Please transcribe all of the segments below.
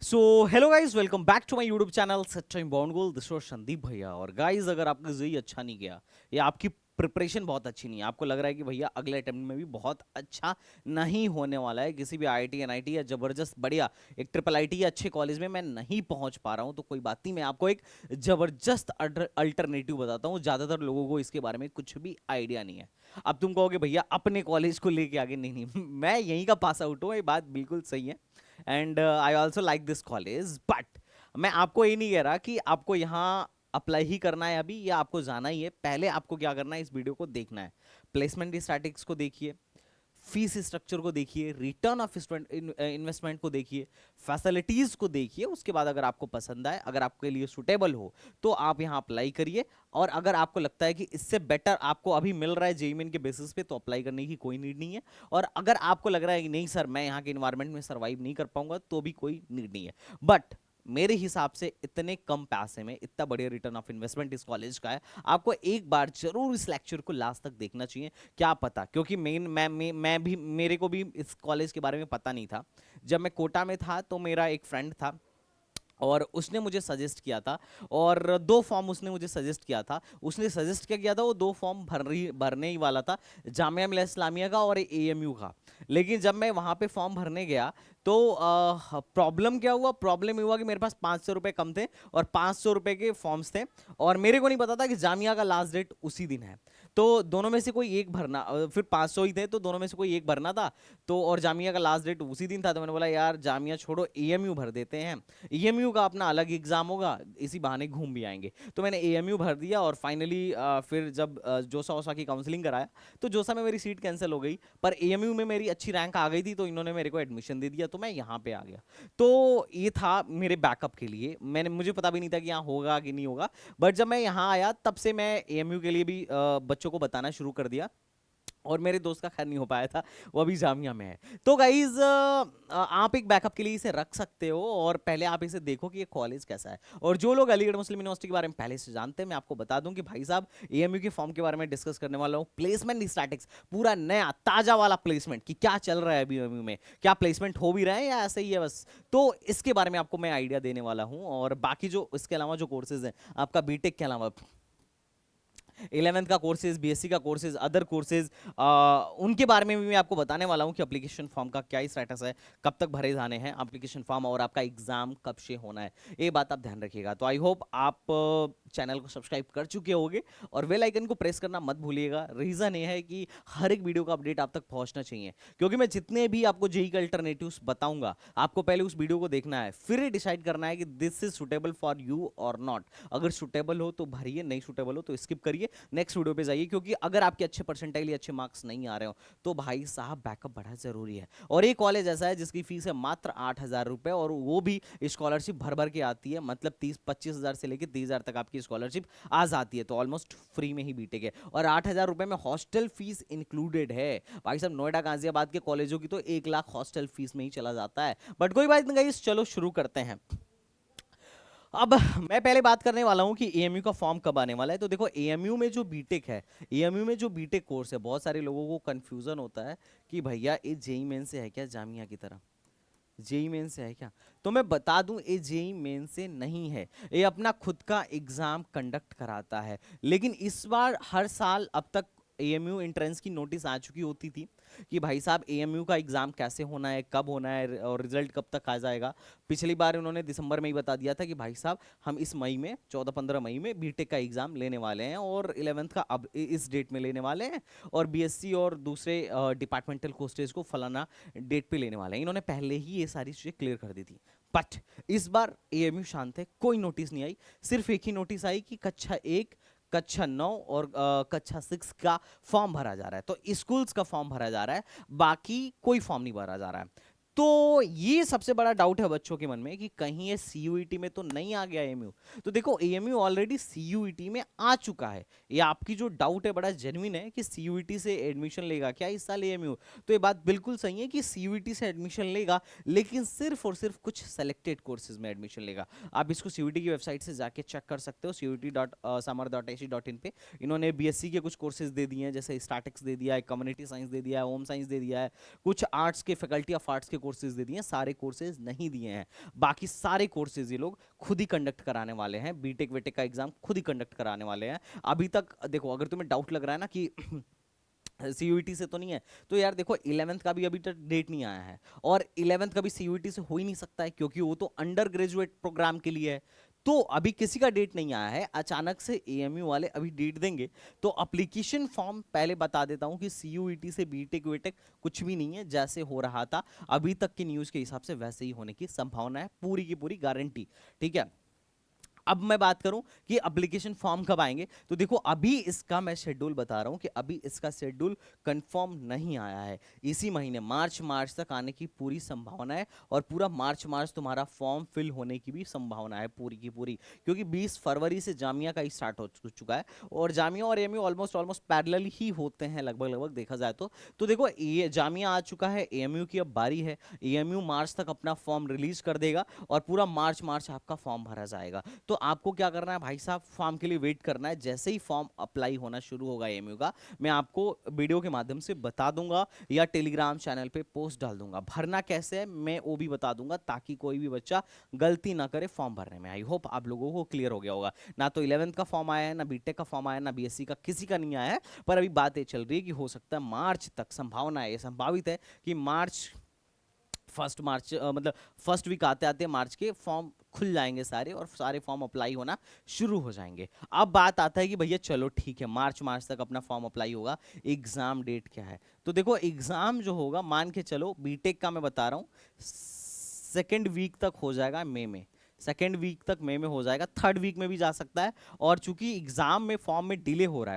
So hello guys, welcome back to my YouTube channel सच्चा बॉन्ड गोल। दिस वाज संदीप भैया। और गाइस, अगर आपका जेई अच्छा नहीं गया या आपकी प्रिपरेशन बहुत अच्छी नहीं है, आपको लग रहा है कि भैया अगले अटेम्प्ट में भी बहुत अच्छा नहीं होने वाला है, किसी भी आईआईटी एनआईटी या जबरदस्त बढ़िया एक ट्रिपल आईटी या अच्छे कॉलेज में मैं नहीं पहुंच पा रहा हूं, तो कोई बात नहीं, मैं आपको एक जबरदस्त अल्टरनेटिव बताता हूं। ज्यादातर लोगों को इसके बारे में कुछ भी आइडिया नहीं है। अब तुम कहोगे भैया अपने कॉलेज को लेके आगे, नहीं नहीं मैं यहीं का पास आउट हूँ, ये बात बिल्कुल सही है। And I also like this college, but मैं आपको ये नहीं कह रहा कि आपको यहाँ अप्लाई ही करना है अभी या आपको जाना ही है। पहले आपको क्या करना है, इस वीडियो को देखना है, प्लेसमेंट स्टैटिक्स को देखिए, फीस स्ट्रक्चर को देखिए, रिटर्न ऑफ इन्वेस्टमेंट को देखिए, फैसिलिटीज को देखिए। उसके बाद अगर आपको पसंद आए, अगर आपके लिए सुटेबल हो, तो आप यहाँ अप्लाई करिए। और अगर आपको लगता है कि इससे बेटर आपको अभी मिल रहा है जेईई मेन के बेसिस पे, तो अप्लाई करने की कोई नीड नहीं है। और अगर आपको लग रहा है कि नहीं सर, मैं यहाँ के इन्वायरमेंट में सर्वाइव नहीं कर पाऊंगा, तो भी कोई नीड नहीं है। बट मेरे हिसाब से इतने कम पैसे में इतना बढ़िया रिटर्न ऑफ इन्वेस्टमेंट इस कॉलेज का है, आपको एक बार जरूर इस लेक्चर को लास्ट तक देखना चाहिए। क्या पता, क्योंकि मेन मैं भी, मेरे को भी इस कॉलेज के बारे में पता नहीं था। जब मैं कोटा में था तो मेरा एक फ्रेंड था और उसने मुझे सजेस्ट किया था, और दो फॉर्म उसने मुझे सजेस्ट किया था। उसने सजेस्ट क्या किया था, वो दो फॉर्म भरने ही वाला था, जामिया मिलिया इस्लामिया का और एएमयू का। लेकिन जब मैं वहाँ पे फॉर्म भरने गया तो प्रॉब्लम क्या हुआ, प्रॉब्लम ये हुआ कि मेरे पास 500 रुपये कम थे और 500 रुपये के फॉर्म्स थे, और मेरे को नहीं पता था कि जामिया का लास्ट डेट उसी दिन है। तो दोनों में से कोई एक भरना, फिर 500 ही थे तो दोनों में से कोई एक भरना था। तो और जामिया का लास्ट डेट उसी दिन था, तो मैंने बोला यार जामिया छोड़ो, एएमयू भर देते हैं। एएमयू का अपना अलग एग्जाम होगा, इसी बहाने घूम भी आएंगे। तो मैंने एएमयू भर दिया, और फाइनली फिर जब जोसा वोसा की काउंसलिंग कराया, तो जोसा में मेरी सीट कैंसिल हो गई, पर एएमयू में मेरी अच्छी रैंक आ गई थी, तो इन्होंने मेरे को एडमिशन दे दिया, तो मैं यहाँ पे आ गया। तो ये था मेरे बैकअप के लिए, मुझे पता भी नहीं था कि यहाँ होगा कि नहीं होगा। बट जब मैं यहाँ आया, तब से मैं एएमयू के लिए भी बच्चों को बताना शुरू कर दिया। और मेरे दोस्त का खैर नहीं हो पाया था, वो अभी जामिया में है। तो गाइज, आप एक बैकअप के लिए इसे रख सकते हो, और पहले आप इसे देखो कि ये कॉलेज कैसा है। और जो लोग अलीगढ़ मुस्लिम यूनिवर्सिटी के बारे में पहले से जानते हैं, मैं आपको बता दूं कि भाई साहब, एएमयू के फॉर्म के बारे में डिस्कस करने वाला हूँ। प्लेसमेंट स्टैटिक्स, पूरा नया ताजा वाला प्लेसमेंट, कि क्या चल रहा है अभी एएमयू में, क्या प्लेसमेंट हो भी रहा है या ऐसे ही है बस। तो इसके बारे में आपको मैं आइडिया देने वाला हूँ। और बाकी जो इसके अलावा जो कोर्सेज हैं आपका बीटेक के अलावा, 11th का कोर्सेज, बीएससी का कोर्सेज, अदर कोर्सेज, उनके बारे में भी मैं आपको बताने वाला हूं कि एप्लीकेशन फॉर्म का क्या स्टेटस है, कब तक भरे जाने हैं एप्लीकेशन फॉर्म, और आपका एग्जाम कब से होना है। ये बात आप ध्यान रखिएगा। तो आई होप आप चैनल को सब्सक्राइब कर चुके होंगे, और बेल आइकन को प्रेस करना मत भूलिएगा। रीज़न ये है कि हर एक वीडियो का अपडेट आप तक पहुंचना चाहिए, क्योंकि मैं जितने भी आपको जेई के अल्टरनेटिव्स बताऊंगा, आपको पहले उस वीडियो को देखना है, फिर डिसाइड करना है कि this is suitable for you और नॉट। अगर सुटेबल हो तो भरिए, नहीं सुटेबल हो तो स्किप करिए, नेक्स्ट वीडियो पे जाइए। क्योंकि अगर आपके अच्छे परसेंटाइल या अच्छे मार्क्स नहीं आ रहे हो, तो भाई साहब बैकअप बड़ा जरूरी है। और एक कॉलेज ऐसा है जिसकी फीस है मात्र 8,000 रुपए, और वो भी स्कॉलरशिप भर भर के आती है, मतलब 30-25 हज़ार से लेकर 30,000 तक आपकी स्कॉलरशिप आ जाती है। तो ऑलमोस्ट फ्री में ही बीटेक है, और 8,000 रुपए में हॉस्टल फीस इंक्लूडेड है। भाई साहब, नोएडा गाजियाबाद के कॉलेजों की तो 1 लाख हॉस्टल फीस में ही चला जाता है। बट कोई बात नहीं गाइस, चलो शुरू करते हैं। अब मैं पहले बात करने वाला हूं कि एएमयू का फॉर्म कब आने वाला है। तो देखो, एएमयू में जो बीटेक है, एएमयू में जो बीटेक कोर्स है, बहुत सारे लोगों को कंफ्यूजन होता है कि भैया ये जेई मेन से है क्या, जामिया की तरह जेई मेन से है क्या। तो मैं बता दूं, ये जेई मेन से नहीं है, ये अपना खुद का एग्जाम कंडक्ट कराता है। लेकिन इस बार हर साल अब तक एएमयू एंट्रेंस की नोटिस आ चुकी होती थी कि भाई साहब एएमयू का एग्जाम कैसे होना है, कब होना है, और रिजल्ट कब तक आ जाएगा। पिछली बार उन्होंने दिसंबर में ही बता दिया था कि भाई साहब हम इस मई में, 14-15 मई में बीटेक का एग्जाम लेने वाले हैं, और 11th का अब इस डेट में लेने वाले हैं, और बीएससी और दूसरे डिपार्टमेंटल कोर्सेज को फलाना डेट पे लेने वाले हैं। इन्होंने पहले ही ये सारी चीज़ें क्लियर कर दी थी। बट इस बार एएमयू शांत है, कोई नोटिस नहीं आई। सिर्फ एक ही नोटिस आई कि कक्षा 1, कक्षा 9 और कक्षा 6 का फॉर्म भरा जा रहा है, तो स्कूल्स का फॉर्म भरा जा रहा है, बाकी कोई फॉर्म नहीं भरा जा रहा है। तो ये सबसे बड़ा डाउट है बच्चों के मन में कि कहीं ये सीयूईटी में तो नहीं आ गया एएमयू। तो देखो, एएमयू ऑलरेडी सीयूईटी में आ चुका है। ये आपकी जो डाउट है बड़ा जेन्युइन है कि सीयूईटी से एडमिशन लेगा क्या इस साल एएमयू। तो ये बात बिल्कुल सही है कि सीयूईटी से एडमिशन लेगा, लेकिन सिर्फ और सिर्फ कुछ सेलेक्टेड कोर्सेज में एडमिशन लेगा। आप इसको सीयूईटी की वेबसाइट से जाके चेक कर सकते हो, cuit.samar.ac.in पे। इन्होंने बीएससी के कुछ कोर्सेज दे दिए हैं, जैसे स्टैटिक्स दे दिया है, कम्युनिटी साइंस दे दिया है, होम साइंस दे दिया है, कुछ आर्ट्स के, फैकल्टी ऑफ आर्ट्स के कोर्सेज दे दिए हैं, सारे कोर्सेज नहीं दिए हैं। बाकी सारे कोर्सेज ये लोग खुद ही कंडक्ट कराने वाले हैं, बीटेक वेटेक का एग्जाम खुद ही कंडक्ट कराने वाले हैं। अभी तक देखो, अगर तुम्हें डाउट लग रहा है ना कि सीयूईटी से तो नहीं है, तो यार देखो 11th का भी अभी तक डेट नहीं आया है, और 11th का भी सीयूईटी से हो ही नहीं सकता है, क्योंकि वो तो अंडर ग्रेजुएट प्रोग्राम के लिए है। तो अभी किसी का डेट नहीं आया है, अचानक से एएमयू वाले अभी डेट देंगे। तो एप्लीकेशन फॉर्म पहले बता देता हूं कि सीयूईटी से बीटेक वीटेक कुछ भी नहीं है, जैसे हो रहा था अभी तक की न्यूज के हिसाब से वैसे ही होने की संभावना है, पूरी की पूरी गारंटी। ठीक है, अब मैं बात करूं कि एप्लीकेशन फॉर्म कब आएंगे, तो देखो अभी इसका मैं शेड्यूल बता रहा हूं कि अभी इसका शेड्यूल कंफर्म नहीं आया है। इसी महीने मार्च तक आने की पूरी संभावना है, और पूरा मार्च तुम्हारा फॉर्म फिल होने की भी संभावना है पूरी की पूरी, क्योंकि 20 फरवरी से जामिया का ही स्टार्ट हो चुका है, और जामिया और एएमयू ऑलमोस्ट पैरेलल ही होते हैं लगभग देखा जाए तो देखो ये जामिया आ चुका है, एएमयू की अब बारी है। एएमयू मार्च तक अपना फॉर्म रिलीज कर देगा, और पूरा मार्च आपका फॉर्म भरा जाएगा। तो आपको क्या करना है भाई साहब, फॉर्म के लिए वेट करना है। जैसे ही फॉर्म अप्लाई होना शुरू होगा एमयू का, मैं आपको वीडियो के माध्यम से बता दूंगा, या टेलीग्राम चैनल पे पोस्ट डाल दूंगा। भरना कैसे है मैं वो भी बता दूंगा, ताकि कोई भी बच्चा गलती ना करे फॉर्म भरने में। आई होप आप लोगों को क्लियर हो गया होगा। ना तो 11th का फॉर्म आया है, ना बीटेक का फॉर्म आया है, ना बीएससी का, किसी का नहीं आया है। पर अभी बात ये चल रही है कि हो सकता है मार्च तक, संभावना है, ये संभावित है कि फर्स्ट मार्च मतलब फर्स्ट वीक आते आते मार्च के फॉर्म खुल जाएंगे सारे, और सारे फॉर्म अप्लाई होना शुरू हो जाएंगे। अब बात आता है कि भैया चलो ठीक है, मार्च तक अपना फॉर्म अप्लाई होगा, एग्जाम डेट क्या है। तो देखो एग्जाम जो होगा, मान के चलो बीटेक का मैं बता रहा हूँ, सेकेंड वीक तक हो जाएगा मई में, सेकेंड वीक तक मई में हो जाएगा, थर्ड वीक में भी जा सकता है। और चूंकि एग्जाम में फॉर्म में डिले हो रहा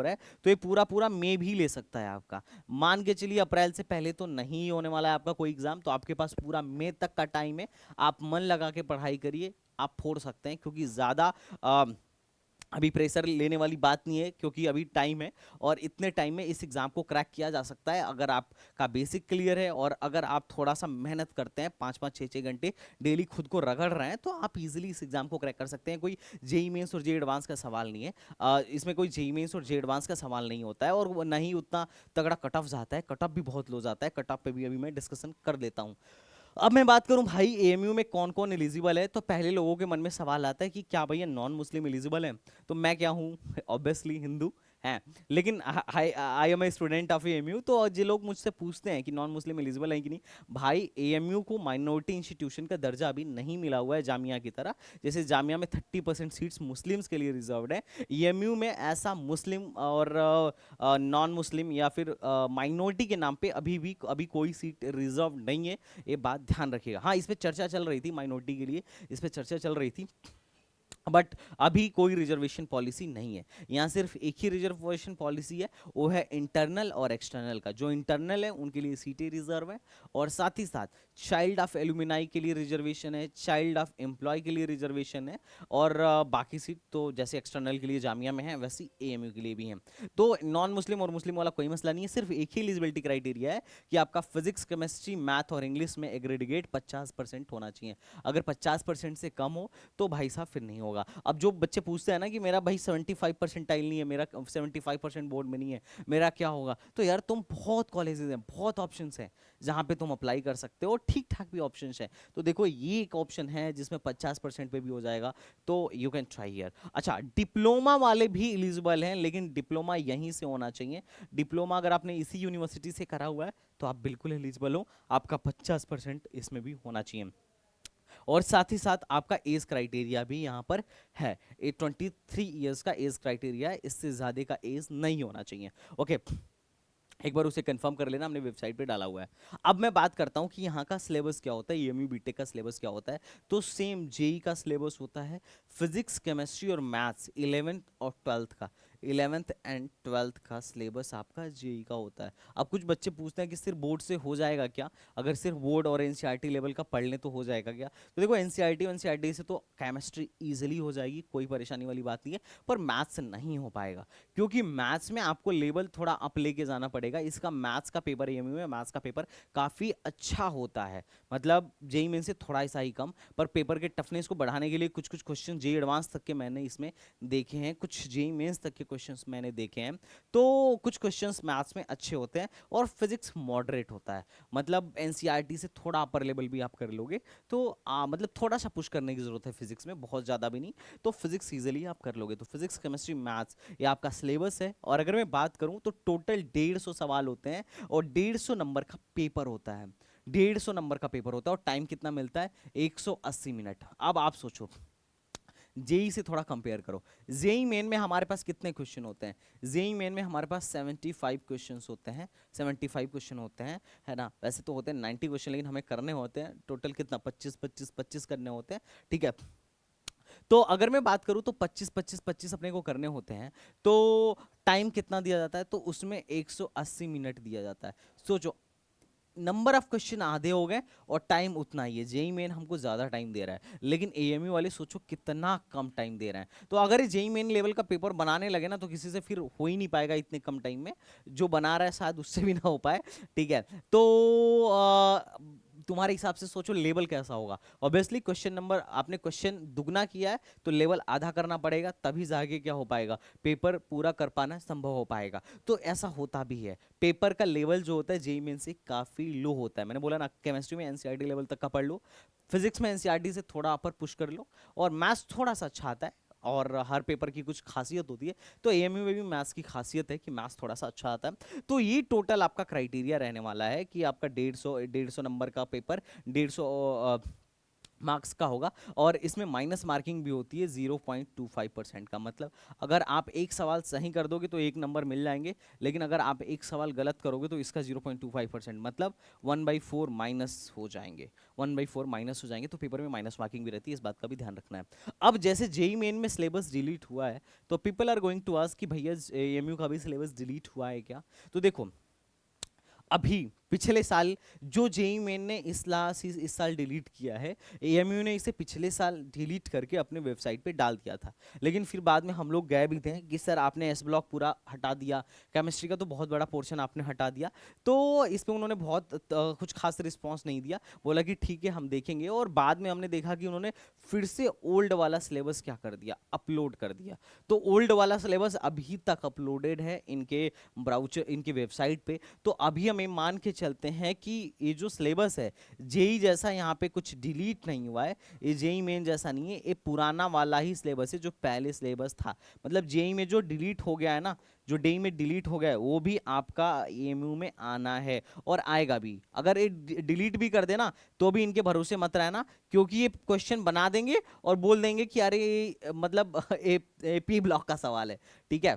है, तो ये पूरा मई भी ले सकता है आपका। मान के चलिए अप्रैल से पहले तो नहीं होने वाला है आपका कोई एग्जाम, तो आपके पास पूरा मई तक का टाइम है। आप मन लगा के पढ़ाई करिए, आप फोड़ सकते हैं, क्योंकि ज्यादा अभी प्रेशर लेने वाली बात नहीं है, क्योंकि अभी टाइम है, और इतने टाइम में इस एग्जाम को क्रैक किया जा सकता है, अगर आपका बेसिक क्लियर है, और अगर आप थोड़ा सा मेहनत करते हैं, 5-5 6-6 घंटे डेली खुद को रगड़ रहे हैं, तो आप इजीली इस एग्जाम को क्रैक कर सकते हैं। कोई जेई मेंस और जे एडवांस का सवाल नहीं है, इसमें कोई जेई मेंस और जे एडवांस का सवाल नहीं होता है, और ना ही उतना तगड़ा कट ऑफ जाता है, कट ऑफ भी बहुत लो जाता है, कट ऑफ पे भी अभी मैं डिस्कशन कर देता हूँ। अब मैं बात करूं भाई एएमयू में कौन कौन एलिजिबल है, तो पहले लोगों के मन में सवाल आता है कि क्या भैया नॉन मुस्लिम एलिजिबल है। तो मैं क्या हूं, ऑब्वियसली हिंदू हैं, लेकिन I am a student of AMU. तो जो लोग मुझसे पूछते हैं कि नॉन मुस्लिम एलिजिबल है कि नहीं, भाई एएमयू को माइनॉरिटी इंस्टीट्यूशन का दर्जा अभी नहीं मिला हुआ है जामिया की तरह। जैसे जामिया में 30% सीट्स मुस्लिम्स के लिए रिजर्व्ड है, एएमयू में ऐसा मुस्लिम और नॉन मुस्लिम या फिर माइनॉरिटी के नाम पे अभी कोई सीट रिजर्व नहीं है, ये बात ध्यान रखिएगा। हाँ, इस पे चर्चा चल रही थी, माइनॉरिटी के लिए इस पे चर्चा चल रही थी, बट अभी कोई रिजर्वेशन पॉलिसी नहीं है। यहाँ सिर्फ एक ही रिजर्वेशन पॉलिसी है, वो है इंटरनल और एक्सटर्नल का। जो इंटरनल है उनके लिए सीटें रिजर्व है, और साथ ही साथ चाइल्ड ऑफ एलुमिनाई के लिए रिजर्वेशन है, चाइल्ड ऑफ एम्प्लॉय के लिए रिजर्वेशन है, और बाकी सीट तो जैसे एक्सटर्नल के लिए जामिया में है, वैसे एएमयू के लिए भी है। तो नॉन मुस्लिम और मुस्लिम वाला कोई मसला नहीं है, सिर्फ एक ही एलिजिबिलिटी क्राइटेरिया है कि आपका फिजिक्स, केमिस्ट्री, मैथ और इंग्लिश में एग्रीगेट 50% होना चाहिए। अगर 50% से कम हो तो भाई साहब फिर नहीं होगा। अब जो बच्चे पूछते हैं ना कि मेरा भाई 75 परसेंटाइल नहीं है, मेरा 75% बोर्ड में नहीं है, मेरा क्या होगा, तो यार तुम बहुत कॉलेजेस हैं, बहुत ऑप्शंस हैं जहां पे तुम अप्लाई कर सकते हो, ठीक ठाक भी ऑप्शंस है। तो देखो ये एक ऑप्शन है जिसमें 50% पे भी हो जाएगा, तो यू कैन ट्राई हियर। अच्छा, डिप्लोमा वाले भी एलिजिबल हैं, लेकिन डिप्लोमा यहीं से होना चाहिए। डिप्लोमा अगर आपने इसी यूनिवर्सिटी से करा हुआ है तो आप बिल्कुल एलिजिबल हो, आपका 50% इसमें भी होना चाहिए। और साथ ही साथ आपका एज क्राइटेरिया भी यहाँ पर है, 23 ईयर्स का एज क्राइटेरिया है, इससे ज़्यादा का एज नहीं होना चाहिए। ओके, एक बार उसे कंफर्म कर लेना, हमने वेबसाइट पे डाला हुआ है। अब मैं बात करता हूँ कि यहाँ का सिलेबस क्या होता है, एएमयू बीटेक का सिलेबस क्या होता है। तो सेम जेई का सिलेबस होता है, फिजिक्स, केमिस्ट्री और मैथ्स 11th और 12th का, 11th एंड 12th का सिलेबस आपका जेई का होता है। अब कुछ बच्चे पूछते हैं कि सिर्फ बोर्ड से हो जाएगा क्या, अगर सिर्फ बोर्ड और एनसीईआरटी लेवल का पढ़ लें तो हो जाएगा क्या। तो देखो एनसीईआरटी से तो केमिस्ट्री ईजिली हो जाएगी, कोई परेशानी वाली बात नहीं है, पर मैथ्स से नहीं हो पाएगा, क्योंकि मैथ्स में आपको लेवल थोड़ा अप लेके जाना पड़ेगा। इसका मैथ्स का पेपर एएमयू में मैथ्स का पेपर काफ़ी अच्छा होता है, मतलब जेई मेन से थोड़ा सा ही कम, पर पेपर के टफनेस को बढ़ाने के लिए कुछ कुछ क्वेश्चन जेई एडवांस तक के मैंने इसमें देखे हैं, कुछ जेई मेंस तक के क्वेश्चंस मैंने देखे हैं तो कुछ क्वेश्चंस मैथ्स में अच्छे होते हैं और फिजिक्स मॉडरेट होता है। मतलब एनसीईआरटी से थोड़ा अपर लेवल भी आप कर लोगे तो मतलब थोड़ा सा पुश करने की जरूरत है फिजिक्स में, बहुत ज़्यादा भी नहीं। तो फिजिक्स इजीली आप कर लोगे। तो फिजिक्स केमिस्ट्री मैथ्स ये आपका सिलेबस है। और अगर मैं बात करूं तो टोटल 150 सवाल होते हैं और 150 नंबर का पेपर होता है। 150 नंबर का पेपर होता है और टाइम कितना मिलता है? 180 मिनट। अब आप सोचो, जेई से थोड़ा कंपेयर करो। जेई मेन में हमारे पास कितने क्वेश्चन होते हैं? जेई मेन में हमारे पास 75 क्वेश्चंस होते हैं। 75 क्वेश्चन होते हैं, है ना। वैसे तो होते हैं 90 क्वेश्चन, लेकिन हमें करने होते हैं टोटल कितना? 25 करने होते हैं, ठीक है। तो अगर मैं बात करूं तो 25 अपने को करने होते हैं। तो टाइम कितना दिया जाता है? तो उसमें 180 मिनट दिया जाता है। सोचो, नंबर ऑफ क्वेश्चन आधे हो गए और टाइम उतना ही है। जेई मेन हमको ज्यादा टाइम दे रहा है, लेकिन एएमयू वाले सोचो कितना कम टाइम दे रहे हैं। तो अगर जेई मेन लेवल का पेपर बनाने लगे ना तो किसी से फिर हो ही नहीं पाएगा इतने कम टाइम में। जो बना रहा है शायद उससे भी ना हो पाए, ठीक है। तो तुम्हारे हिसाब से सोचो लेवल कैसा होगा। ऑब्वियसली क्वेश्चन नंबर आपने क्वेश्चन दुगना किया है तो लेवल आधा करना पड़ेगा, तभी जाके क्या हो पाएगा? पेपर पूरा कर पाना संभव हो पाएगा। तो ऐसा होता भी है। पेपर का लेवल जो होता है जेईई मेन से काफी लो होता है। मैंने बोला ना, केमिस्ट्री में एनसीईआरटी लेवल तक का पढ़ लो, फिजिक्स में एनसीईआरटी से थोड़ा अपर पुश कर लो, और मैथ्स थोड़ा सा अच्छा आता है। और हर पेपर की कुछ खासियत होती है, तो एएमयू में भी मैथ्स की खासियत है कि मैथ्स थोड़ा सा अच्छा आता है। तो ये टोटल आपका क्राइटेरिया रहने वाला है कि आपका 150 नंबर का पेपर 150 मार्क्स का होगा। और इसमें माइनस मार्किंग भी होती है 0.25% का। मतलब अगर आप एक सवाल सही कर दोगे तो 1 नंबर मिल जाएंगे, लेकिन अगर आप एक सवाल गलत करोगे तो इसका 0.25% मतलब 1/4 माइनस हो जाएंगे। 1/4 माइनस हो जाएंगे, तो पेपर में माइनस मार्किंग भी रहती है, इस बात का भी ध्यान रखना है। अब जैसे जेई मेन में सिलेबस डिलीट हुआ है तो people are going to ask कि भैया एएमयू का भी सिलेबस डिलीट हुआ है क्या? तो देखो, अभी पिछले साल जो जेई मेन ने इस साल डिलीट किया है, एएमयू ने इसे पिछले साल डिलीट करके अपने वेबसाइट पे डाल दिया था। लेकिन फिर बाद में हम लोग गए भी थे कि सर आपने एस ब्लॉक पूरा हटा दिया, केमिस्ट्री का तो बहुत बड़ा पोर्शन आपने हटा दिया। तो इस पे उन्होंने बहुत कुछ खास रिस्पॉन्स नहीं दिया, बोला कि ठीक है हम देखेंगे। और बाद में हमने देखा कि उन्होंने फिर से ओल्ड वाला सिलेबस क्या कर दिया, अपलोड कर दिया। तो ओल्ड वाला सिलेबस अभी तक अपलोडेड है इनके ब्राउचर, इनके वेबसाइट पे। तो अभी हमें मान के चलते हैं कि ये जो सिलेबस है जेई जैसा यहाँ पे कुछ डिलीट नहीं हुआ है, ये जेई मेन जैसा नहीं है, ये पुराना वाला ही सिलेबस है जो पहले सिलेबस था। मतलब जेई में जो डिलीट हो गया है ना, जो जेई में डिलीट हो गया है वो भी आपका एएमयू में आना है और आएगा भी। अगर ये डिलीट भी कर देना तो भी इनके भरोसे मत रहना, क्योंकि ये क्वेश्चन बना देंगे और बोल देंगे कि अरे मतलब पी ब्लॉक का सवाल है, ठीक है।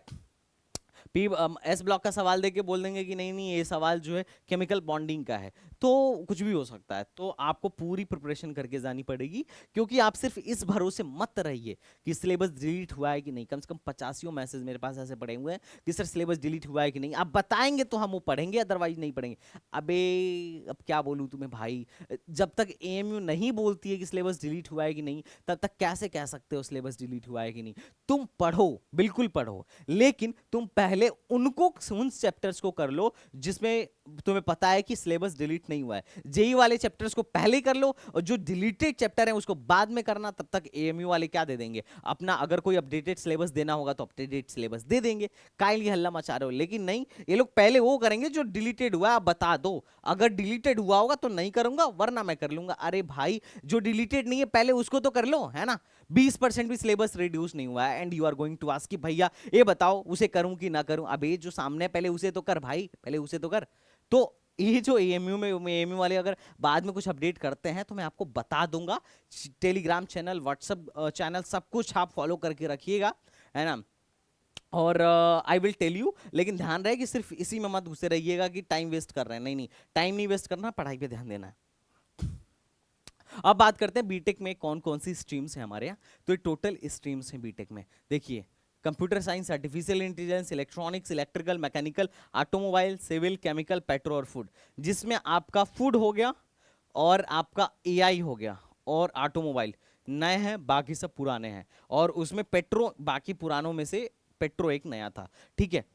पी एस ब्लॉक का सवाल देके बोल देंगे कि नहीं नहीं ये सवाल जो है केमिकल बॉन्डिंग का है। तो कुछ भी हो सकता है। तो आपको पूरी प्रिपरेशन करके जानी पड़ेगी, क्योंकि आप सिर्फ इस भरोसे मत रहिए कि सिलेबस डिलीट हुआ है कि नहीं। कम से कम 85 मैसेज मेरे पास ऐसे पड़े हुए हैं कि सर सिलेबस डिलीट हुआ है कि नहीं। आप बताएंगे तो हम वो पढ़ेंगे, अदरवाइज नहीं पढ़ेंगे। अबे अब क्या बोलूं तुम्हें भाई, जब तक एएमयू नहीं बोलती है कि सिलेबस डिलीट हुआ है कि नहीं, तब तक कैसे कह सकते हो सिलेबस डिलीट हुआ है कि नहीं। तुम पढ़ो, बिल्कुल पढ़ो, लेकिन तुम पहले उनको उन चैप्टर्स को कर लो जिसमें तुम्हें पता है कि सिलेबस डिलीट नहीं हुआ है। जेई वाले चैप्टर्स को पहले कर लो और जो डिलीटेड चैप्टर है उसको बाद में करना। तब तक एएमयू वाले क्या दे देंगे अपना, अगर कोई अपडेटेड सिलेबस देना होगा तो अपडेटेड सिलेबस दे देंगे। काइल ये हल्ला मचा रहे हो, लेकिन नहीं, ये लोग पहले वो करेंगे जो डिलीटेड हुआ है। आप बता दो, अगर डिलीटेड हुआ होगा तो नहीं करूंगा, वरना मैं कर लूंगा। अरे भाई जो डिलीटेड नहीं है पहले उसको तो कर लो, है ना। 20% भी सिलेबस रिड्यूस नहीं हुआ है and you are going to ask कि भैया ये बताओ उसे करूं कि ना करूं। अब ये जो सामने पहले उसे तो कर भाई, पहले उसे तो कर। तो ये जो एएमयू में एएमयू वाले अगर बाद में कुछ अपडेट करते हैं तो मैं आपको बता दूंगा। टेलीग्राम चैनल, व्हाट्सएप चैनल, सब कुछ आप फॉलो करके रखिएगा, है ना। और आई विल टेल यू, लेकिन ध्यान रहे कि सिर्फ इसी में मत घुसे रहिएगा कि टाइम वेस्ट कर रहे हैं। नहीं नहीं, टाइम नहीं वेस्ट करना, पढ़ाई पे ध्यान देना है। अब बात करते हैं बीटेक में कौन कौन सी स्ट्रीम्स हैं हमारे यहाँ। तो ये टोटल स्ट्रीम्स हैं बीटेक में, देखिए। Computer science, artificial intelligence, electronics, electrical, mechanical, automobile, civil, chemical, petro और फूड। जिसमें आपका फूड हो गया और आपका एआई हो गया और ऑटोमोबाइल नए हैं, बाकी सब पुराने हैं। और उसमें पेट्रो, बाकी पुरानों में से पेट्रो एक नया था, ठीक है।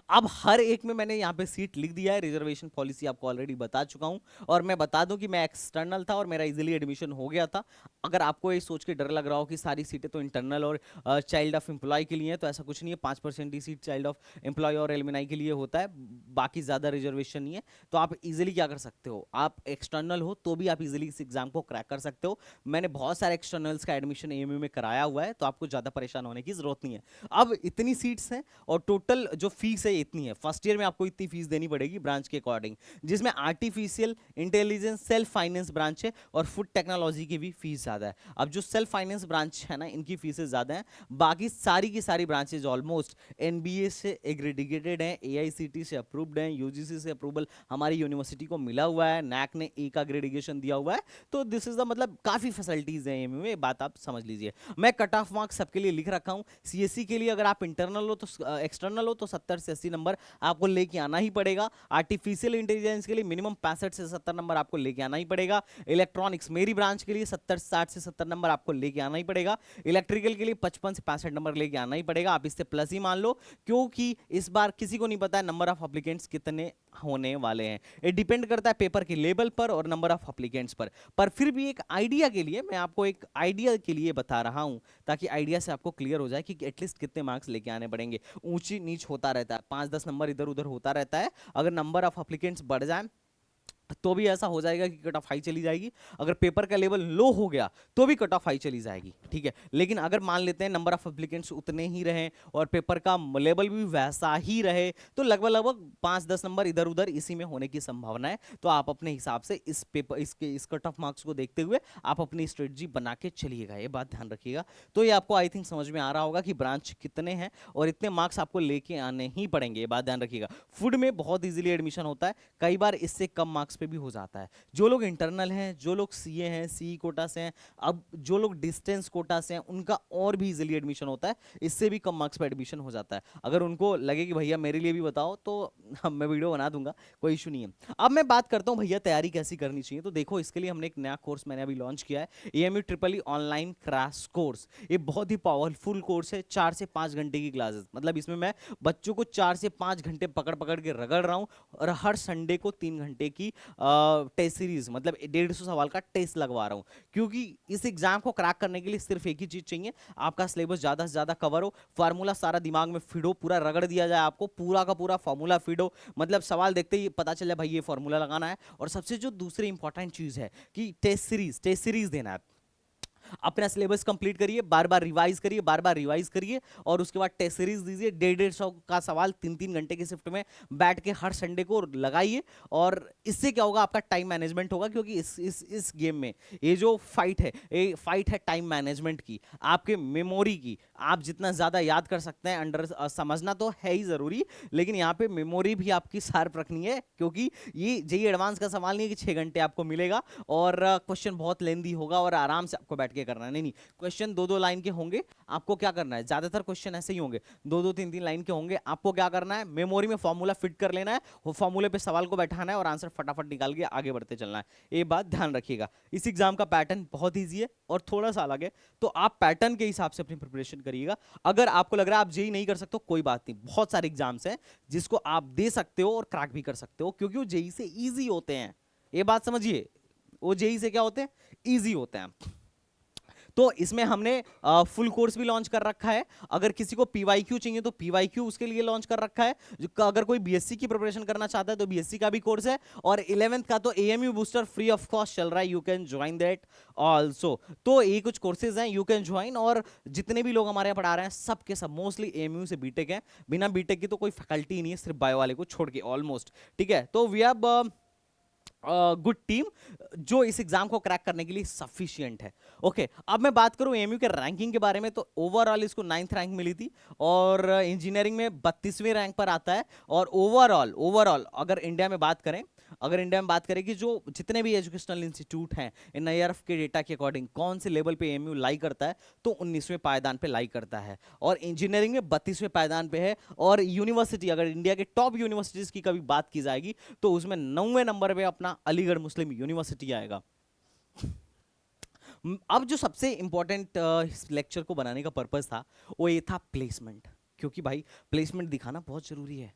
अब हर एक में मैंने यहाँ पे सीट लिख दिया है, रिजर्वेशन पॉलिसी आपको ऑलरेडी बता चुका हूँ। और मैं बता दूं कि मैं एक्सटर्नल था और मेरा इजीली एडमिशन हो गया था। अगर आपको ये सोच के डर लग रहा हो कि सारी सीटें तो इंटरनल और चाइल्ड ऑफ एम्प्लॉय के लिए है, तो ऐसा कुछ नहीं है। 5% ही सीट चाइल्ड ऑफ एम्प्लॉय और एलुमनाई के लिए होता है, बाकी ज़्यादा रिजर्वेशन नहीं है। तो आप इजीली क्या कर सकते हो, आप एक्सटर्नल हो तो भी आप इजीली इस एग्जाम को क्रैक कर सकते हो। मैंने बहुत सारे एक्सटर्नल्स का एडमिशन एएमयू में कराया हुआ है, तो आपको ज़्यादा परेशान होने की जरूरत नहीं है। अब इतनी सीट्स हैं और टोटल जो फीस है इतनी है। फर्स्ट ईयर में आपको इतनी फीस देनी पड़ेगी ब्रांच के अकॉर्डिंग, जिसमें artificial intelligence, self finance branch है और फूड टेक्नोलॉजी की भी फीस ज़्यादा है। अब जो सेल्फ फाइनेंस ब्रांच है ना, इनकी फीसें ज़्यादा हैं। बाकी सारी की सारी ब्रांचेज ऑलमोस्ट एनबीए से एग्रेडिकेटेड हैं, एआईसीटी से अप्रूव्ड हैं, यूजीसी से अप्रूवल हमारी यूनिवर्सिटी को मिला हुआ है, नैक ने ए का ग्रेडिकेशन दिया हुआ है। तो दिस इज द मतलब काफ़ी फैसिलिटीज़ हैं एएमयू में, बात आप समझ लीजिए। मैं कट ऑफ मार्क्स सबके लिए लिख रखा हूँ। सीएससी के लिए अगर आप इंटरनल हो तो एक्सटर्नल हो तो 70 से 80 नंबर आपको लेके आना ही पड़ेगा। आर्टिफिशियल इंटेलिजेंस के लिए मिनिमम 65 से 70 नंबर आपको लेके आना ही पड़ेगा। इलेक्ट्रॉनिक्स मेरी ब्रांच के लिए 60 से 70 नंबर आपको लेके आना ही पड़ेगा। इलेक्ट्रिकल के लिए 55 से 65 नंबर लेके आना ही पड़ेगा। आप इससे प्लस ही मान लो, क्योंकि इस बार किसी को नहीं पता है नंबर ऑफ एप्लीकेंट्स कितने होने वाले हैं। ये डिपेंड करता है पेपर के लेवल पर और नंबर ऑफ एप्लीकेंट्स पर फिर भी एक आइडिया के लिए मैं आपको एक आइडिया के लिए बता रहा हूं, ताकि आइडिया से आपको क्लियर हो जाए कि एटलीस्ट कितने मार्क्स लेके आने पड़ेंगे। ऊंची नीच होता रहता है, 5-10 नंबर इधर उधर होता रहता है। अगर नंबर ऑफ एप्लीकेंट्स बढ़ जाए तो भी ऐसा हो जाएगा कि कट ऑफ हाई चली जाएगी। अगर पेपर का लेवल लो हो गया तो भी कट ऑफ हाई चली जाएगी, ठीक है। लेकिन अगर मान लेते हैं नंबर ऑफ एप्लीकेंट्स उतने ही रहे और पेपर का लेवल भी वैसा ही रहे, तो लगभग लगभग 5-10 नंबर इधर उधर इसी में होने की संभावना है। तो आप अपने हिसाब से इस पेपर इस कट ऑफ मार्क्स को देखते हुए आप अपनी स्ट्रेटजी बना के चलिएगा, ये बात ध्यान रखिएगा। तो ये आपको आई थिंक समझ में आ रहा होगा कि ब्रांच कितने हैं और इतने मार्क्स आपको लेके आने ही पड़ेंगे, ये बात ध्यान रखिएगा। फूड में बहुत ईजिली एडमिशन होता है, कई बार इससे कम मार्क्स पे भी हो जाता है। जो लोग इंटरनल हैं, जो लोग सीए हैं, सीई कोटा से हैं, अब जो लोग डिस्टेंस कोटा से हैं, उनका और भी इजीली एडमिशन होता है, इससे भी कम मार्क्स पे एडमिशन हो जाता है। अगर उनको लगे कि भैया मेरे लिए भी बताओ, तो मैं वीडियो बना दूंगा, कोई इशू नहीं है। अब मैं बात करता हूं भैया तैयारी कैसी करनी चाहिए। तो देखो, इसके लिए हमने एक नया कोर्स मैंने अभी लॉन्च किया है, AMU triple E online crash course. ये बहुत ही पावरफुल कोर्स है, 4 से 5 घंटे की क्लासेस, मतलब इसमें मैं बच्चों को 4 से 5 घंटे पकड़ पकड़ के रगड़ रहा हूं और हर संडे को 3 घंटे की टेस्ट सीरीज, मतलब 150 सवाल का टेस्ट लगवा रहा हूं। क्योंकि इस एग्जाम को क्रैक करने के लिए सिर्फ एक ही चीज चाहिए, आपका सिलेबस ज्यादा से ज्यादा कवर हो, फार्मूला सारा दिमाग में फिट हो, पूरा रगड़ दिया जाए आपको, पूरा का पूरा फार्मूला फिट हो, मतलब सवाल देखते ही पता चले भाई ये फार्मूला लगाना है। और सबसे जो दूसरी इंपॉर्टेंट चीज है कि टेस्ट सीरीज देना है। अपना सिलेबस कंप्लीट करिए, बार बार रिवाइज करिए, बार बार रिवाइज करिए, और उसके बाद टेस्ट सीरीज दीजिए। 150 का सवाल 3-3 घंटे की शिफ्ट में बैठ के हर संडे को लगाइए। और इससे क्या होगा, आपका टाइम मैनेजमेंट होगा, क्योंकि इस गेम में ये जो फाइट है, ये फाइट है टाइम मैनेजमेंट की, आपके मेमोरी की। आप जितना ज्यादा याद कर सकते हैं, अंडर समझना तो है ही जरूरी, लेकिन यहाँ पे मेमोरी भी आपकी शार्प रखनी है, क्योंकि ये जेईई एडवांस का सवाल नहीं है कि 6 घंटे आपको मिलेगा और क्वेश्चन बहुत लेंदी होगा और आराम से आपको बैठ के करना है। नहीं, क्वेश्चन 2-2 लाइन के होंगे। आपको क्या करना है, ज्यादातर क्वेश्चन ऐसे ही होंगे, 2-2 3-3 लाइन के होंगे। आपको क्या करना है, मेमोरी में फॉर्मूला फिट कर लेना है, वो फॉर्मूले पे सवाल को बैठाना है और आंसर फटाफट निकाल के आगे बढ़ते चलना है। ये बात ध्यान रखिएगा। इस एग्जाम का पैटर्न बहुत ईजी है और थोड़ा सा अलग है, तो आप पैटर्न के हिसाब से अपनी प्रिपरेशन करिएगा। अगर आपको लग रहा है आप जेईई नहीं कर सकते, कोई बात नहीं, बहुत सारे एग्जाम्स हैं जिसको आप दे सकते हो और क्रैक भी कर सकते हो, क्योंकि वो जेईई से ईजी होते हैं। ये बात समझिए, वो जेईई से क्या होते हैं, ईजी होते हैं। तो इसमें हमने फुल कोर्स भी लॉन्च कर रखा है। अगर किसी को पीवाईक्यू चाहिए तो पीवाईक्यू उसके लिए लॉन्च कर रखा है। अगर कोई बीएससी की प्रिपरेशन करना चाहता है तो बीएससी का भी कोर्स है। और 11th का तो AMU booster free of cost चल रहा है, you can join that also. तो ये कुछ कोर्सेज हैं, यू कैन ज्वाइन। और जितने भी लोग हमारे यहाँ पढ़ा रहे हैं सबके सब मोस्टली एएमयू से बीटेक है, बिना बीटेक की तो कोई फैकल्टी नहीं है, सिर्फ बायो वाले को छोड़ के ऑलमोस्ट, ठीक है। तो वी हैव गुड टीम जो इस एग्जाम को क्रैक करने के लिए सफिशिएंट है। ओके, अब मैं बात करूं एएमयू के रैंकिंग के बारे में, तो ओवरऑल इसको 9th रैंक मिली थी और इंजीनियरिंग में 32वें रैंक पर आता है। और ओवरऑल अगर इंडिया में बात करें कि जो जितने भी एजुकेशनल इंस्टीट्यूट हैं एनआईआरएफ के डेटा के अकॉर्डिंग कौन से लेवल पे एएमयू लाई करता है, तो 19वें पायदान पे लाई करता है। और इंजीनियरिंग में 32वें पायदान पे है। और यूनिवर्सिटी, अगर इंडिया के टॉप यूनिवर्सिटीज की कभी बात की जाएगी तो उसमें 9वें नंबर पे अपना अलीगढ़ मुस्लिम यूनिवर्सिटी आएगा। अब जो सबसे इंपॉर्टेंट इस लेक्चर को बनाने का पर्पस था वो ये था प्लेसमेंट, क्योंकि भाई प्लेसमेंट दिखाना बहुत जरूरी है।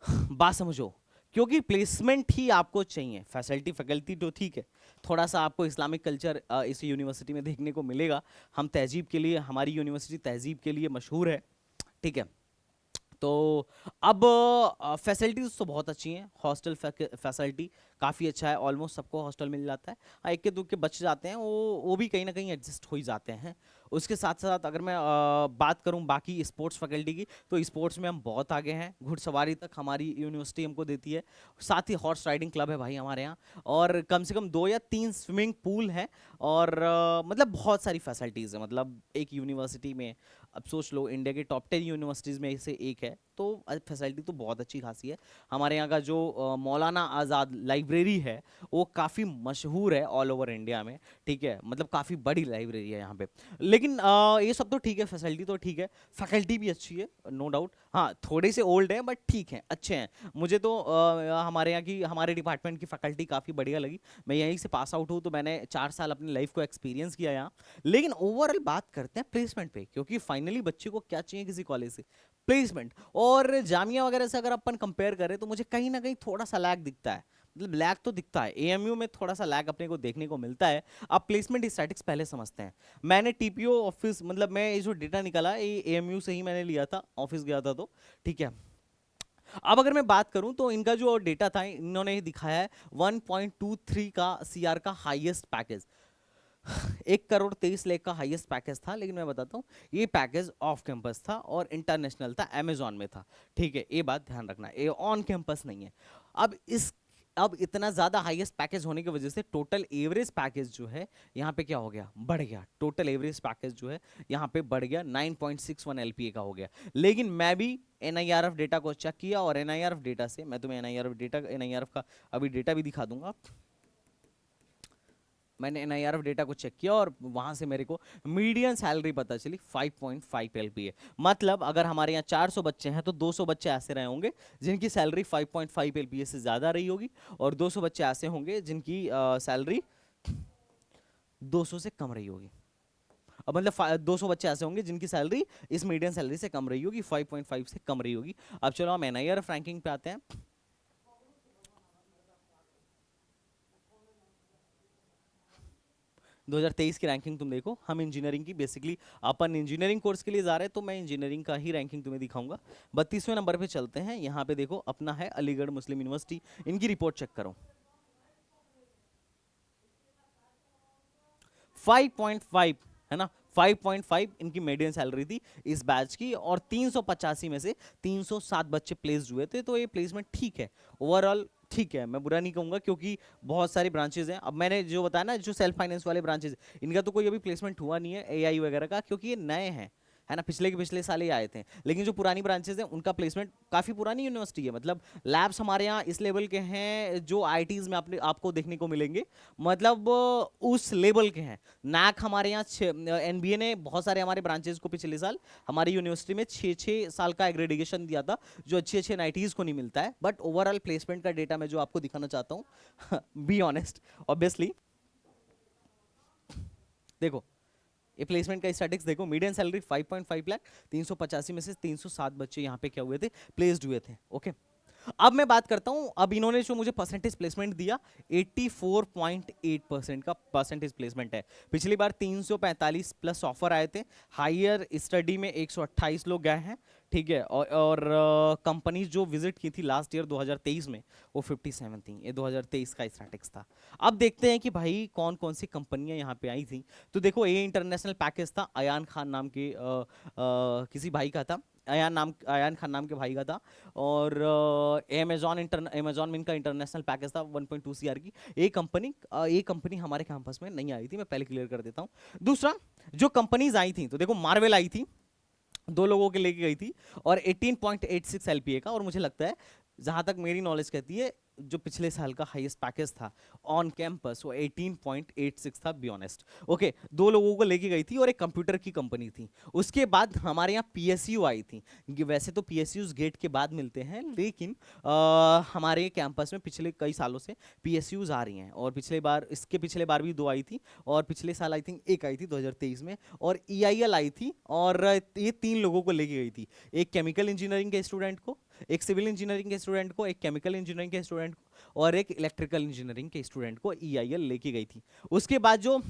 बात समझो, क्योंकि प्लेसमेंट ही आपको चाहिए। फैसिलिटी फैकल्टी तो ठीक है, थोड़ा सा आपको इस्लामिक कल्चर इस यूनिवर्सिटी में देखने को मिलेगा। हम तहजीब के लिए, हमारी यूनिवर्सिटी तहजीब के लिए मशहूर है, ठीक है। तो अब फैसिलिटीज तो बहुत अच्छी हैं। हॉस्टल फैसिलिटी काफ़ी अच्छा है, ऑलमोस्ट सबको हॉस्टल मिल जाता है। हाँ, एक के दो के बच्चे जाते हैं, वो भी कहीं ना कहीं एडजस्ट हो ही जाते हैं। उसके साथ साथ अगर मैं बात करूं बाकी स्पोर्ट्स फैकल्टी की, तो स्पोर्ट्स में हम बहुत आगे हैं। घुड़सवारी तक हमारी यूनिवर्सिटी हमको देती है। साथ ही हॉर्स राइडिंग क्लब है भाई हमारे यहाँ, और कम से कम 2 या 3 स्विमिंग पूल है। और मतलब बहुत सारी फैसिलिटीज़ है। मतलब एक यूनिवर्सिटी में, अब सोच लो, इंडिया के टॉप 10 यूनिवर्सिटीज़ में से एक है, तो फैसिलिटी तो बहुत अच्छी खासी है। हमारे यहाँ का जो मौलाना आज़ाद लाइब्रेरी है, वो काफ़ी मशहूर है ऑल ओवर इंडिया में, ठीक है। मतलब काफ़ी बड़ी लाइब्रेरी है यहाँ पे। लेकिन ये सब तो ठीक है, फैसिलिटी तो ठीक है, फैकल्टी भी अच्छी है, नो डाउट। हाँ, थोड़े से ओल्ड हैं बट ठीक है, अच्छे हैं। मुझे तो हमारे यहाँ की, हमारे डिपार्टमेंट की फैकल्टी काफ़ी बढ़िया लगी। मैं यहीं से पास आउट हूँ, तो मैंने 4 साल अपनी लाइफ को एक्सपीरियंस किया यहाँ। लेकिन ओवरऑल बात करते हैं प्लेसमेंट पे, क्योंकि फाइनली बच्चे को क्या चाहिए किसी कॉलेज से? प्लेसमेंट। और जामिया वगैरह से अगर अपन कंपेयर करें, तो मुझे कहीं ना कहीं थोड़ा सा लैग दिखता है। मतलब लैग तो दिखता है, एएमयू में थोड़ा सा लैग अपने को देखने को मिलता है। आप प्लेसमेंट स्टैटिक्स पहले समझते हैं। मैंने टीपीओ ऑफिस, मतलब मैं ये जो डेटा निकाला ये एएमयू से ही मैंने लिया था, ऑफिस गया था तो, ठीक है। अब अगर मैं बात करूं तो इनका जो डेटा था, इन्होंने दिखाया है 1.23 का सीआर का हाईएस्ट पैकेज। 1 करोड़ 23 लाख का हाईएस्ट पैकेज था। लेकिन मैं बताता हूँ, ये पैकेज ऑफ कैंपस था और इंटरनेशनल था, अमेजॉन में था, ठीक है। ये बात ध्यान रखना, ये ऑन कैंपस नहीं है। अब इतना ज्यादा हाईएस्ट पैकेज होने की वजह से टोटल एवरेज पैकेज जो है यहाँ पे क्या हो गया, बढ़ गया। टोटल एवरेज पैकेज जो है यहाँ पे बढ़ गया, 9.61 एलपीए का हो गया। लेकिन मैं भी एनआईआरएफ डेटा को चेक किया, और एनआईआरएफ डेटा से मैं तुम्हें एनआईआरएफ का अभी डेटा भी दिखा दूंगा। मैंने एनआईआरएफ डेटा को चेक किया, और वहां से मेरे को मीडियन सैलरी पता चली 5.5 एलपीए। मतलब अगर हमारे यहाँ 400 बच्चे हैं, तो 200 बच्चे ऐसे रहे होंगे जिनकी सैलरी 5.5 एलपीए से ज्यादा रही होगी, और 200 बच्चे ऐसे होंगे जिनकी सैलरी 200 से कम रही होगी। अब मतलब 200 बच्चे ऐसे होंगे जिनकी सैलरी इस मीडियन सैलरी से कम रही होगी, 5.5 से कम रही होगी। अब चलो हम एनआईआरएफ रैंकिंग पे आते हैं। 2023 की रैंकिंग तुम देखो। हम इंजीनियरिंग की, बेसिकली अपन इंजीनियरिंग कोर्स के लिए जा रहे हैं, तो मैं इंजीनियरिंग का ही रैंकिंग तुम्हें दिखाऊंगा। 32वें नंबर पे चलते हैं। यहाँ पे देखो, अपना है अलीगढ़ मुस्लिम यूनिवर्सिटी। इनकी रिपोर्ट चेक करो, 5.5 है ना, 5.5 इनकी मीडियन सैलरी थी इस बैच की। और 385 में से 307 बच्चे प्लेस्ड हुए थे। तो ये प्लेसमेंट ठीक है, ओवरऑल ठीक है, मैं बुरा नहीं कहूंगा, क्योंकि बहुत सारी ब्रांचेज हैं। अब मैंने जो बताया ना, जो सेल्फ फाइनेंस वाले ब्रांचेज, इनका तो कोई अभी प्लेसमेंट हुआ नहीं है एआई वगैरह का, क्योंकि ये नए हैं, है ना, पिछले के पिछले साल ही आए थे। लेकिन जो पुरानी ब्रांचेज हैं, उनका प्लेसमेंट, काफ़ी पुरानी यूनिवर्सिटी है, मतलब लैब्स हमारे यहाँ इस लेवल के हैं जो आईटीज में आपको देखने को मिलेंगे। मतलब उस लेवल के हैं। नैक हमारे यहाँ, एनबीए ने बहुत सारे हमारे ब्रांचेज को पिछले साल हमारी यूनिवर्सिटी में 6-6 साल का एग्रेडिएशन दिया था, जो अच्छे अच्छे नाइटीज को नहीं मिलता है। बट ओवरऑल प्लेसमेंट का डेटा मैं जो आपको दिखाना चाहता हूँ, बी ऑनेस्ट, ऑब्वियसली देखो, ये प्लेसमेंट का स्टैटिक्स देखो। मीडियन सैलरी 5.5 लाख, 385 में से 307 बच्चे यहाँ पे क्या हुए थे, प्लेस्ड हुए थे, ओके। अब मैं बात करता हूं, अब इन्होंने जो मुझे परसेंटेज प्लेसमेंट दिया, 84.8% का परसेंटेज प्लेसमेंट है। पिछली बार 345 प्लस ऑफर आए थे। हायर स्टडी में 128 लोग गए हैं, ठीक है। और कंपनीज जो विजिट की थी लास्ट ईयर 2023 में, वो 57 थी। ये 2023 का स्टैटिक्स था। अब देखते हैं कि भाई कौन कौन सी कंपनियां यहाँ पे आई थी। तो देखो, ये इंटरनेशनल पैकेज था, अयान खान नाम के किसी भाई का था, अयान खान नाम के भाई का था। और अमेजॉन में इनका इंटरनेशनल पैकेज था 1.2 सीआर की। ये कंपनी हमारे कैंपस में नहीं आई थी, मैं पहले क्लियर कर देता हूँ। दूसरा, जो कंपनीज आई थी, तो देखो मार्वल आई थी, 2 लोगों के लेके गई थी, और 18.86 एलपीए का। और मुझे लगता है, जहां तक मेरी नॉलेज कहती है, जो पिछले साल का हाईएस्ट पैकेज था ऑन कैंपस, वो 18.86 था, बी ऑनेस्ट, ओके। 2 लोगों को लेके गई थी, और एक कंप्यूटर की कंपनी थी। उसके बाद हमारे यहाँ पीएसयू आई थी। वैसे तो पीएसयूज गेट के बाद मिलते हैं, लेकिन हमारे कैंपस में पिछले कई सालों से पीएसयूज आ रही हैं। और इसके पिछले बार भी 2 आई थी, और पिछले साल आई थिंक 1 आई थी 2023 में, और ईआईएल आई थी। और ये 3 लोगों को लेके गई थी, एक केमिकल इंजीनियरिंग के स्टूडेंट को, एक सिविल इंजीनियरिंग के स्टूडेंट को, एक केमिकल इंजीनियरिंग के स्टूडेंट को और एक इलेक्ट्रिकल इंजीनियरिंग के स्टूडेंट को EIL लेके गई थी। उसके बाद जो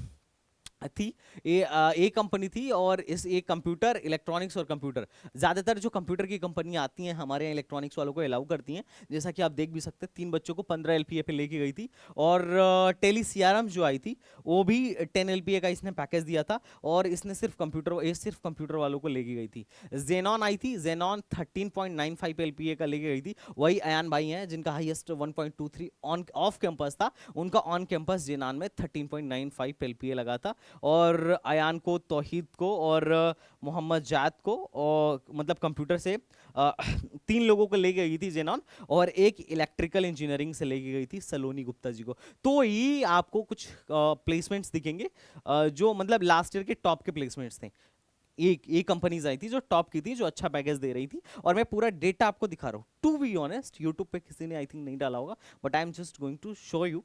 थी एक कंपनी थी, और इस एक कंप्यूटर इलेक्ट्रॉनिक्स और कंप्यूटर, ज़्यादातर जो कंप्यूटर की कंपनियां आती हैं हमारे यहाँ इलेक्ट्रॉनिक्स वालों को अलाउ करती हैं, जैसा कि आप देख भी सकते हैं 3 बच्चों को 15 LPA पे लेके गई थी। और टेली CRM जो आई थी वो भी 10 LPA का इसने पैकेज दिया था, और इसने सिर्फ कंप्यूटर वालों को लेके गई थी। जेनॉन आई थी, जेनॉन 13.95 LPA का लेके गई थी। वही अयान भाई हैं जिनका हाईएस्ट 1.23 ऑन ऑफ कैंपस था, उनका ऑन कैंपस जेनॉन में 13.95 LPA लगा था। और अयान को, तौहीद को और मोहम्मद जाद को, और मतलब कंप्यूटर से 3 लोगों को लेके गई थी जेनॉन, और एक इलेक्ट्रिकल इंजीनियरिंग से लेके गई थी सलोनी गुप्ता जी को। तो ये आपको कुछ प्लेसमेंट्स दिखेंगे जो मतलब लास्ट ईयर के टॉप के प्लेसमेंट्स थे। एक कंपनीज आई थी जो टॉप की थी, जो अच्छा पैकेज दे रही थी, और मैं पूरा डेटा आपको दिखा रहा हूँ। टू बी ऑनेस्ट यूट्यूब पे किसी ने आई थिंक नहीं डाला होगा, but I am just going to show you.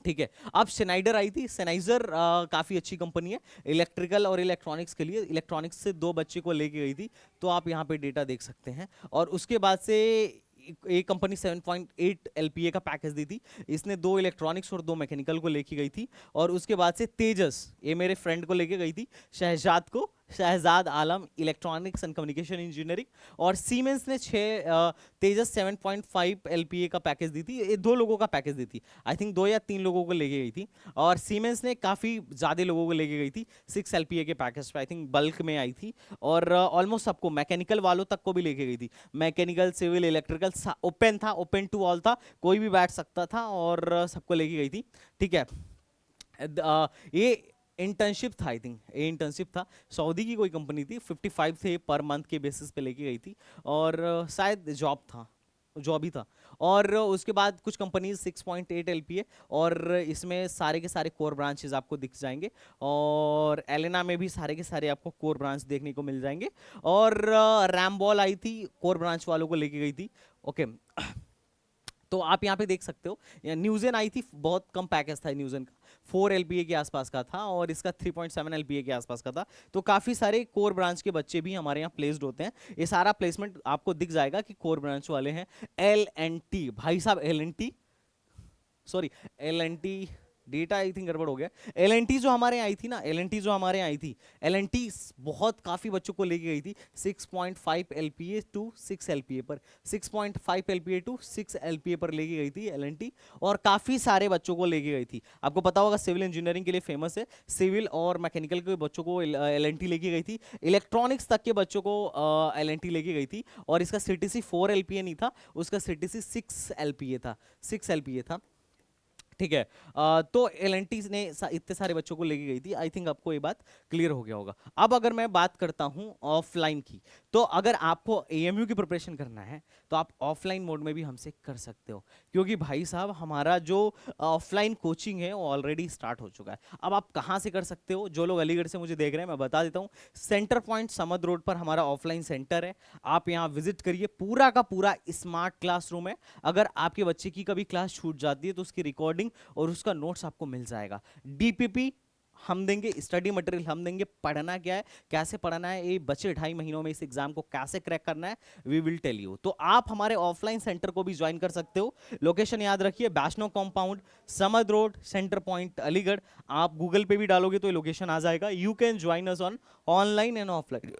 ठीक है, अब सेनाइडर आई थी। सेनाइजर काफ़ी अच्छी कंपनी है इलेक्ट्रिकल और इलेक्ट्रॉनिक्स के लिए। इलेक्ट्रॉनिक्स से 2 बच्चे को लेके गई थी, तो आप यहाँ पे डेटा देख सकते हैं। और उसके बाद से एक कंपनी 7.8 LPA का पैकेज दी थी, इसने 2 इलेक्ट्रॉनिक्स और 2 मैकेनिकल को लेके गई थी। और उसके बाद से तेजस, ये मेरे फ्रेंड को लेके गई थी, शहजाद आलम इलेक्ट्रॉनिक्स एंड कम्युनिकेशन इंजीनियरिंग। और सीमेंस ने तेजस 7.5 LPA का पैकेज दी थी, ये 2 लोगों का पैकेज दी थी, आई थिंक 2 या 3 लोगों को लेके गई थी। और सीमेंस ने काफ़ी ज़्यादा लोगों को लेके गई थी 6 LPA के पैकेज पे, आई थिंक बल्क में आई थी। और ऑलमोस्ट सबको, मैकेनिकल वालों तक को भी लेके गई थी। मैकेनिकल, सिविल, इलेक्ट्रिकल ओपन था, ओपन टू ऑल था, कोई भी बैठ सकता था, और सबको लेके गई थी। ठीक है, ये इंटर्नशिप था, आई थिंक ये इंटर्नशिप था, सऊदी की कोई कंपनी थी, 55 थे पर मंथ के बेसिस पे लेके गई थी, और शायद जॉब ही था। और उसके बाद कुछ कंपनीज 6.8 LPA, और इसमें सारे के सारे कोर ब्रांचेस आपको दिख जाएंगे, और एलेना में भी सारे के सारे आपको कोर ब्रांच देखने को मिल जाएंगे। और रैमबॉल आई थी, कोर ब्रांच वालों को लेके गई थी। ओके, तो आप यहाँ पे देख सकते हो। न्यूजेन आई थी, बहुत कम पैकेज था न्यूजेन का, 4 LPA के आसपास का था, और इसका 3.7 LPA के आसपास का था। तो काफ़ी सारे कोर ब्रांच के बच्चे भी हमारे यहाँ प्लेस्ड होते हैं। ये सारा प्लेसमेंट आपको दिख जाएगा कि कोर ब्रांच वाले हैं। LNT भाई साहब, LNT डेटा आई थिंक गड़बड़ हो गया। LNT जो हमारे यहाँ आई थी ना, LNT बहुत काफ़ी बच्चों को लेके गई थी 6.5 LPA टू 6 LPA पर, 6.5 LPA टू 6 LPA पर लेके गई थी LNT, और काफ़ी सारे बच्चों को लेके गई थी। आपको पता होगा सिविल इंजीनियरिंग के लिए फेमस है, सिविल और मैकेनिकल के बच्चों को LNT लेके गई थी, इलेक्ट्रॉनिक्स तक के बच्चों को LNT लेके गई थी। और इसका CTC 4 LPA नहीं था, उसका CTC 6 LPA था। ठीक है, तो LNT ने इतने सारे बच्चों को लेके गई थी। आई थिंक आपको ये बात क्लियर हो गया होगा। अब अगर मैं बात करता हूँ ऑफलाइन की, तो अगर आपको AMU की प्रिपरेशन करना है तो आप ऑफलाइन मोड में भी हमसे कर सकते हो, क्योंकि भाई साहब हमारा जो ऑफलाइन कोचिंग है वो ऑलरेडी स्टार्ट हो चुका है। अब आप कहाँ से कर सकते हो? जो लोग अलीगढ़ से मुझे देख रहे हैं मैं बता देता हूँ, सेंटर पॉइंट समद रोड पर हमारा ऑफलाइन सेंटर है। आप यहाँ विजिट करिए, पूरा का पूरा स्मार्ट क्लासरूम है। अगर आपके बच्चे की कभी क्लास छूट जाती है तो उसकी रिकॉर्डिंग और उसका नोट्स आपको मिल जाएगा। DPP हम देंगे, स्टडी मटेरियल हम देंगे, पढ़ना क्या है, कैसे पढ़ना है, ये बचे 2.5 महीनों में इस एग्जाम को कैसे क्रैक करना है, वी विल टेल यू। तो आप हमारे ऑफलाइन सेंटर को भी ज्वाइन कर सकते हो। लोकेशन याद रखिए, Vaishno compound, Samad road, centre point, Aligarh. आप गूगल पे भी डालोगे तो ये लोकेशन आ जाएगा। You can join us on online and offline.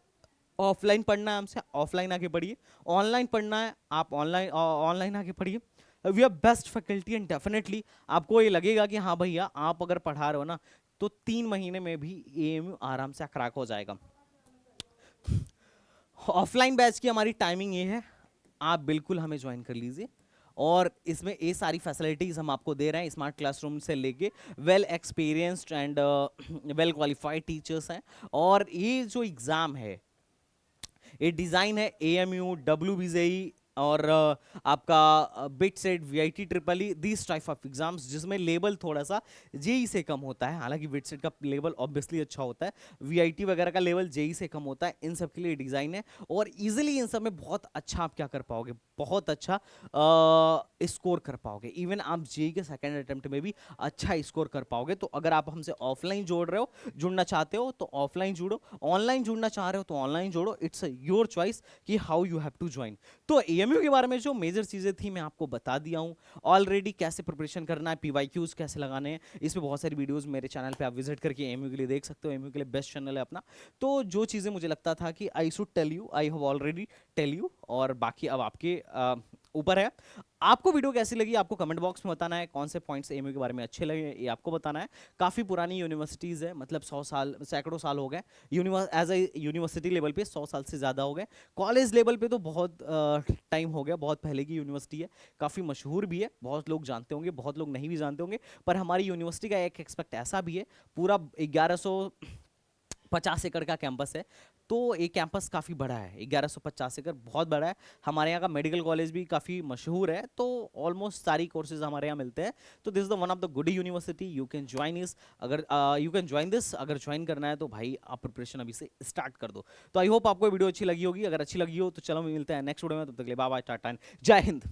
Offline पढ़ना है हमसे, ऑफलाइन आके पढ़िए। ऑनलाइन पढ़ना है, आप ऑनलाइन आके पढ़िए। We are best faculty, and definitely आपको ये लगेगा कि हाँ भैया आप अगर पढ़ा रहे हो ना तो 3 महीने में भी AMU आराम से क्रैक हो जाएगा। ऑफलाइन बैच की हमारी टाइमिंग ये है, आप बिल्कुल हमें ज्वाइन कर लीजिए। और इसमें ये सारी फैसिलिटीज हम आपको दे रहे हैं, स्मार्ट क्लासरूम से लेके well experienced and well qualified teachers हैं। और ये जो एग्ज़ाम है, ये डिज़ाइन है AMU, WBJE और आपका bit set, VIT, EEE, this type of exams, जिसमें लेवल थोड़ा सा JEE से कम होता है। हालांकि बिट सेट का लेवल ऑब्वियसली अच्छा होता है, VIT वगैरह का लेवल JEE से कम होता है। इन सब के लिए डिज़ाइन है, और इजीली इन सब में बहुत अच्छा आप क्या कर पाओगे, बहुत अच्छा स्कोर कर पाओगे। इवन आप JEE के सेकेंड अटेम्प्ट में भी अच्छा स्कोर कर पाओगे। तो अगर आप हमसे ऑफलाइन जुड़ना चाहते हो तो ऑफलाइन जुड़ो, ऑनलाइन जुड़ना चाह रहे हो तो ऑनलाइन जोड़ो। इट्स योर चॉइस कि how you have to join. तो एएमयू के बारे में जो मेजर चीज़ें थी मैं आपको बता दिया हूँ ऑलरेडी। कैसे प्रिपरेशन करना है, पीवाईक्यूज कैसे लगाने हैं, इस पे बहुत सारी वीडियोस मेरे चैनल पे आप विजिट करके एएमयू के लिए देख सकते हो। एएमयू के लिए बेस्ट चैनल है अपना। तो जो चीज़ें मुझे लगता था कि I should tell you, I have already tell you, और बाकी अब आपके ऊपर है। आपको वीडियो कैसी लगी आपको कमेंट बॉक्स में बताना है। कौन से पॉइंट्स एएमयू के बारे में अच्छे लगे ये आपको बताना है। काफ़ी पुरानी यूनिवर्सिटीज़ है, मतलब 100 साल, सैकड़ों साल हो गए एज ए यूनिवर्सिटी लेवल पे 100 साल से ज़्यादा हो गए। कॉलेज लेवल पे तो बहुत टाइम हो गया, बहुत पहले की यूनिवर्सिटी है, काफ़ी मशहूर भी है, बहुत लोग जानते होंगे, बहुत लोग नहीं भी जानते होंगे। पर हमारी यूनिवर्सिटी का एक एस्पेक्ट ऐसा भी है, पूरा 1150 एकड़ का कैंपस है। तो ये कैंपस काफ़ी बड़ा है, 1150 एकड़ बहुत बड़ा है। हमारे यहाँ का मेडिकल कॉलेज भी काफ़ी मशहूर है, तो ऑलमोस्ट सारी कोर्सेज हमारे यहाँ मिलते हैं। तो this is the one of the good university, you can join इस, अगर यू कैन ज्वाइन दिस, अगर ज्वाइन करना है तो भाई आप प्रिपरेशन अभी से स्टार्ट कर दो। तो आई होप आपको वीडियो अच्छी लगी होगी। अगर अच्छी लगी हो तो चलो मिलते हैं नेक्स्ट वीडियो में, तब तक के लिए बाय बाय, टाटा, जय हिंद।